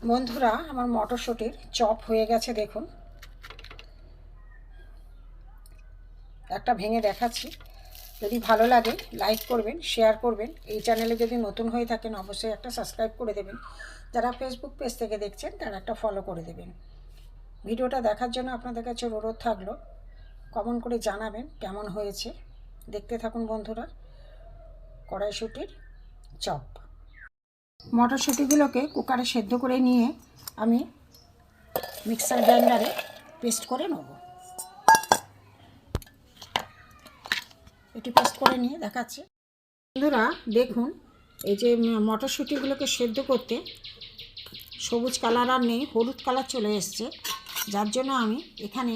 বন্ধুরা, আমার মটরশুঁটির চপ হয়ে গেছে। দেখুন, একটা ভেঙে দেখাচ্ছি। যদি ভালো লাগে লাইক করবেন, শেয়ার করবেন। এই চ্যানেলে যদি নতুন হয়ে থাকেন অবশ্যই একটা সাবস্ক্রাইব করে দেবেন। যারা ফেসবুক পেজ থেকে দেখছেন তারা একটা ফলো করে দেবেন। ভিডিওটা দেখার জন্য আপনাদের কাছে অনুরোধ থাকলো কমেন্ট করে জানাবেন কেমন হয়েছে। দেখতে থাকুন বন্ধুরা। কড়াইশুঁটির চপ। মটরশুঁটিগুলোকে কুকারে সেদ্ধ করে নিয়ে আমি মিক্সার গ্রাইন্ডারে পেস্ট করে নেব। এটি পেস্ট করে নিয়ে দেখাচ্ছি। বন্ধুরা দেখুন, এই যে মটরশুঁটিগুলোকে সেদ্ধ করতে সবুজ কালার আর নেই, হলুদ কালার চলে এসছে। যার জন্য আমি এখানে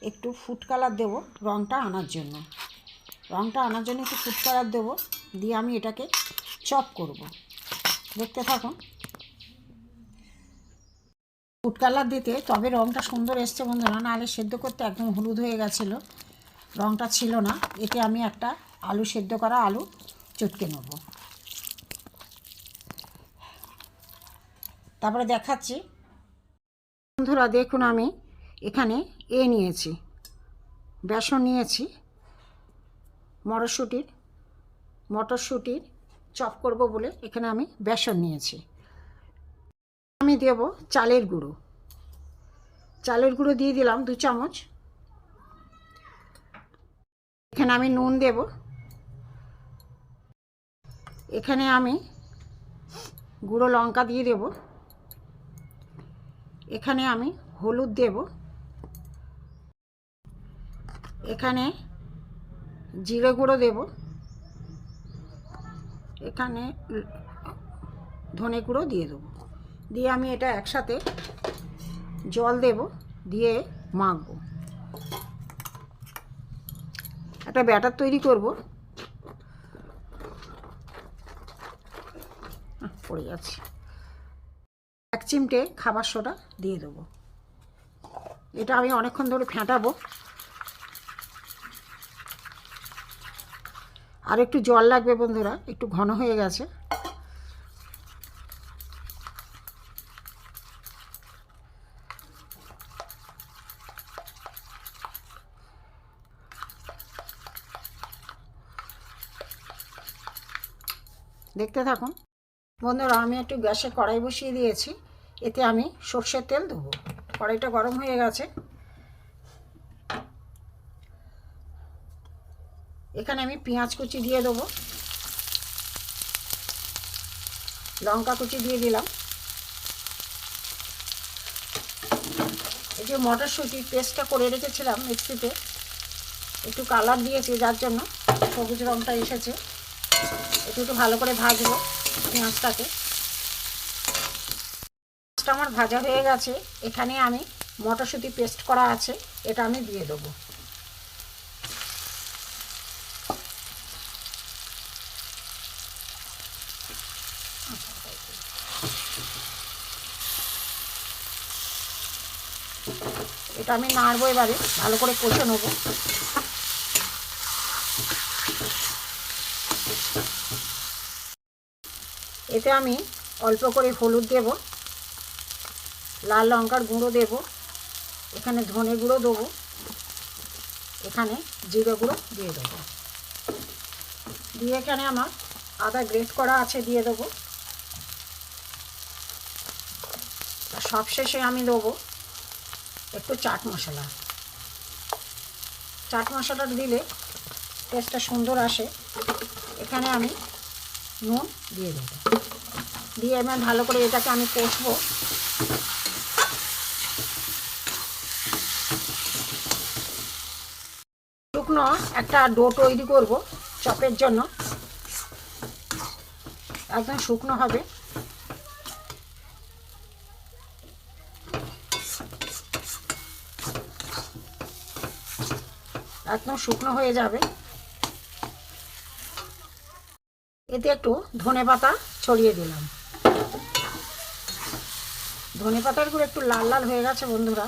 একটু ফুড কালার দেবো, রঙটা আনার জন্য। একটু ফুড কালার দেবো, দিয়ে আমি এটাকে চপ করব। দেখতে থাকুন। ফুড কালার দিতে তবে রঙটা সুন্দর এসছে বন্ধুরা, নাহলে সেদ্ধ করতে একদম হলুদ হয়ে গেছিলো, রঙটা ছিল না। এতে আমি একটা আলু সেদ্ধ করা আলু চটকে নেব। তারপরে দেখাচ্ছি। বন্ধুরা দেখুন, আমি এখানে নিয়েছি, বেসন নিয়েছি। মটরশুঁটির চপ করব বলে এখানে আমি বেসন নিয়েছি। আমি দেব চালের গুঁড়ো দিয়ে দিলাম 2 চামচ। এখানে আমি নুন দেব। এখানে আমি গুঁড়ো লঙ্কা দিয়ে দেব। এখানে আমি হলুদ দেব। এখানে জিরে গুঁড়ো দেব। এখানে ধনে গুঁড়ো দিয়ে দেবো। দিয়ে আমি এটা একসাথে জল দেব, দিয়ে মাখবো। একটা ব্যাটার তৈরি করব। পড়ে যাচ্ছে। 1 চিমটে খাবার সোডা দিয়ে দেবো। এটা আমি অনেকক্ষণ ধরে ফেটাবো। আর একটু জল লাগবে বন্ধুরা, একটু ঘন হয়ে গেছে। দেখতে থাকুন বন্ধুরা। আমি একটু গ্যাসে কড়াই বসিয়ে দিয়েছি, এতে আমি সর্ষের তেল দেবো। কড়াইটা গরম হয়ে গেছে। এখানে আমি পেঁয়াজ কুচি দিয়ে দেবো, লঙ্কা কুচি দিয়ে দিলাম। এই যে মটরশুঁটির পেস্টটা করে রেখেছিলাম মিক্সিতে, একটু কালার দিয়েছি, যার জন্য সবুজ রঙটা এসেছে। একটু ভালো করে ভাজবো পেঁয়াজটাকে। পেঁয়াজটা আমার ভাজা হয়ে গেছে। এখানে আমি মটরশুঁটি পেস্ট করা আছে, এটা আমি দিয়ে দেবো। এটা আমি নাড়বো, এবারে ভালো করে কষে নেবো। এতে আমি অল্প করে হলুদ দেব, লাল লঙ্কার গুঁড়ো দেব, এখানে ধনে গুঁড়ো দেবো, এখানে জিরে গুঁড়ো দিয়ে দেবো। দিয়ে এখানে আমার আদা গ্রেট করা আছে দিয়ে দেবো। আর সবশেষে আমি দেবো একটু চাট মশলাটা দিলে টেস্টটা সুন্দর আসে। এখানে আমি নুন দিয়ে দেবো। দিয়ে আমি ভালো করে এটাকে আমি কষবো। শুকনো একটা ডো তৈরি করব চপের জন্য, একদম শুকনো হবে। একদম শুকনো হয়ে যাবে। এতে একটু ধনেপাতা ছড়িয়ে দিলাম। ধনেপাতাগুলো একটু লাল লাল হয়ে গেছে বন্ধুরা।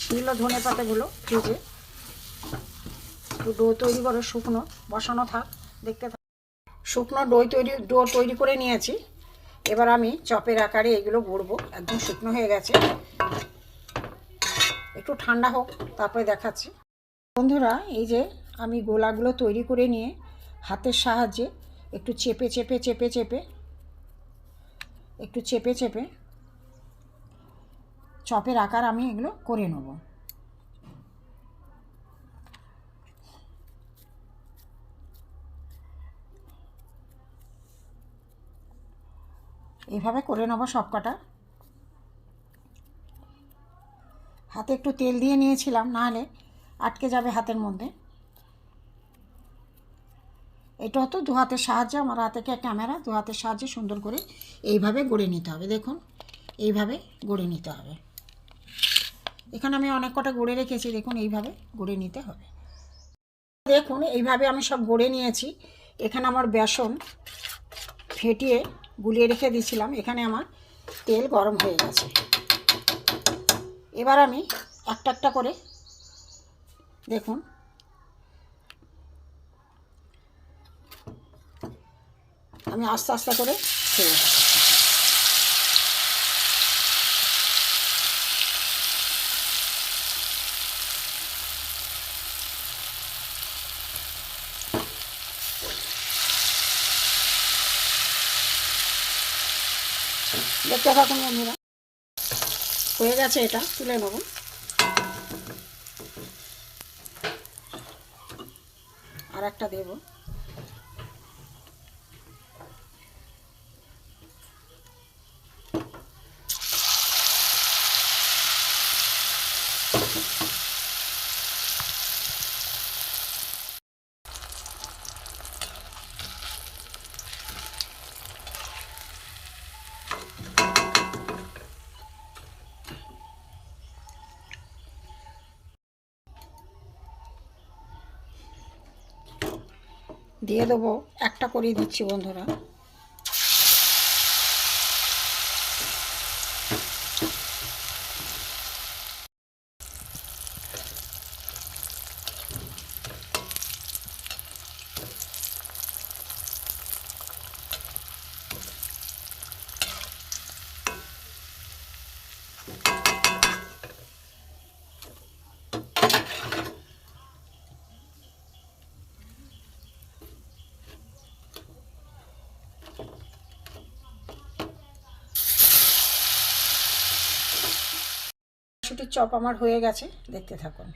ছিল ধনেপাতাগুলো ফ্রিজে। একটু ডো তৈরি করে শুকনো বসানো থাক, দেখতে থাক। শুকনো ডো তৈরি করে নিয়েছি। এবার আমি চপের আকারে এগুলো গড়বো। একদম শুকনো হয়ে গেছে, একটু ঠান্ডা হোক তারপরে দেখাচ্ছি। বন্ধুরা, এই যে আমি গোলাগুলো তৈরি করে নিয়ে হাতের সাহায্যে একটু চেপে চেপে চেপে চেপে একটু চেপে চেপে চপের আকার আমি এগুলো করে নেব। এইভাবে করে নেব সব কটা। হাতে একটু তেল দিয়ে নিয়েছিলাম, নাহলে আটকে যাবে হাতের মধ্যে। এটা হতো দু হাতের সাহায্যে, আমার হাতে ক্যামেরা, দু হাতের সাহায্যে সুন্দর করে এইভাবে গড়ে নিতে হবে। দেখুন, এইভাবে গড়ে নিতে হবে। এখানে আমি অনেক কটা গড়ে রেখেছি, দেখুন এইভাবে গড়ে নিতে হবে। দেখুন এইভাবে আমি সব গড়ে নিয়েছি। এখানে আমার বেসন ফেটিয়ে গুলিয়ে রেখে দিয়েছিলাম, এখানে আমার তেল গরম হয়ে গেছে। এবার আমি একটা একটা করে, দেখুন আমি আস্তে আস্তে করে ছেড়ে দেব। দেখতে থাকুন বন্ধুরা, হয়ে গেছে, এটা তুলে নেব। আর একটা দেব। দিয়ে দেবো, একটা করেই দিচ্ছি বন্ধুরা। ছুটির চপ আমার হয়ে গেছে, দেখতে থাকুন।